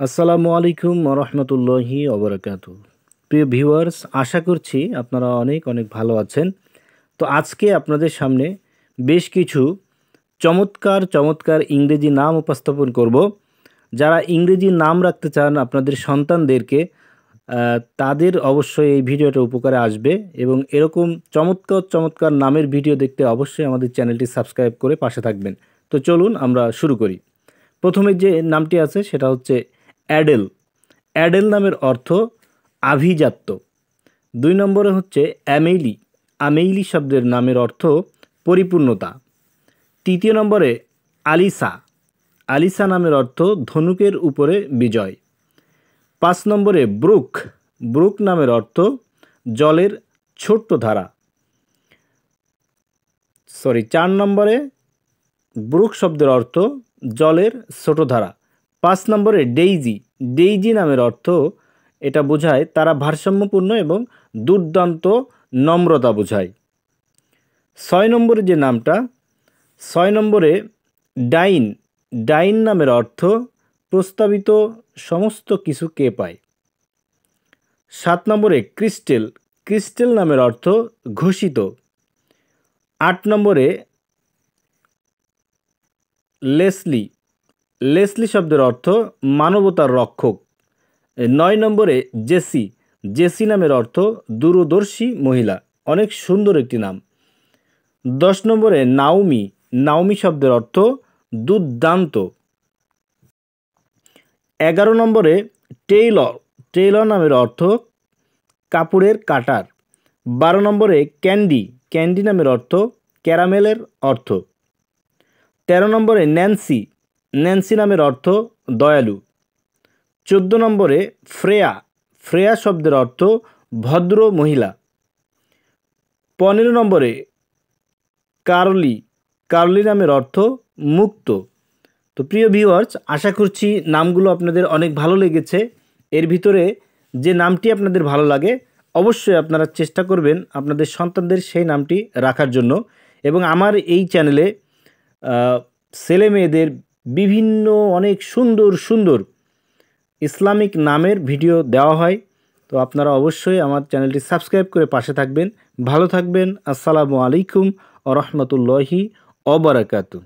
আসসালামু আলাইকুম রহমতুল্লাহি ওবরাকাতু। প্রিয় ভিউয়ার্স, আশা করছি আপনারা অনেক অনেক ভালো আছেন। তো আজকে আপনাদের সামনে বেশ কিছু চমৎকার চমৎকার ইংরেজি নাম উপস্থাপন করব। যারা ইংরেজি নাম রাখতে চান আপনাদের সন্তানদেরকে, তাদের অবশ্যই এই ভিডিওটা উপকারে আসবে এবং এরকম চমৎকার চমৎকার নামের ভিডিও দেখতে অবশ্যই আমাদের চ্যানেলটি সাবস্ক্রাইব করে পাশে থাকবেন। তো চলুন আমরা শুরু করি। প্রথমে যে নামটি আছে সেটা হচ্ছে অ্যাডেল। অ্যাডেল নামের অর্থ আভিজাত্য। 2 নম্বরে হচ্ছে অ্যামেইলি। আমেইলি শব্দের নামের অর্থ পরিপূর্ণতা। 3 নম্বরে আলিসা। আলিসা নামের অর্থ ধনুকের উপরে বিজয়। 5 নম্বরে ব্রুক। ব্রুক নামের অর্থ জলের ছোট্ট ধারা। 4 নম্বরে ব্রুক শব্দের অর্থ জলের ছোট ধারা। 5 নম্বরে ডেইজি। ডেইজি নামের অর্থ এটা বোঝায় তারা ভারসাম্যপূর্ণ এবং দুর্দান্ত নম্রতা বোঝায়। 6 নম্বরে যে নামটা, 6 নম্বরে ডাইন। ডাইন নামের অর্থ প্রস্তাবিত সমস্ত কিছুকে পায়। 7 নম্বরে ক্রিস্টেল। ক্রিস্টেল নামের অর্থ ঘোষিত। 8 নম্বরে লেসলি। লেসলি শব্দের অর্থ মানবতার রক্ষক। 9 নম্বরে জেসি। জেসি নামের অর্থ দূরদর্শী মহিলা। অনেক সুন্দর একটি নাম। 10 নম্বরে নাওমি। নাওমি শব্দের অর্থ দুর্দান্ত। 11 নম্বরে টেইলর। টেইলর নামের অর্থ কাপড়ের কাটার। 12 নম্বরে ক্যান্ডি। ক্যান্ডি নামের অর্থ ক্যারামেলের অর্থ। 13 নম্বরে ন্যান্সি। ন্যান্সি নামের অর্থ দয়ালু। 14 নম্বরে ফ্রেয়া। ফ্রেয়া শব্দের অর্থ ভদ্র মহিলা। 15 নম্বরে কার্লি। কার্লি নামের অর্থ মুক্ত। তো প্রিয় ভিউয়ার্স, আশা করছি নামগুলো আপনাদের অনেক ভালো লেগেছে। এর ভিতরে যে নামটি আপনাদের ভালো লাগে অবশ্যই আপনারা চেষ্টা করবেন আপনাদের সন্তানদের সেই নামটি রাখার জন্য। এবং আমার এই চ্যানেলে ছেলে মেয়েদের বিভিন্ন অনেক সুন্দর সুন্দর ইসলামিক নামের ভিডিও দেওয়া হয়। তো আপনারা অবশ্যই আমার চ্যানেলটি সাবস্ক্রাইব করে পাশে থাকবেন। ভালো থাকবেন। আসসালামু আলাইকুম ওয়া রাহমাতুল্লাহি ওয়া বারাকাতুহু।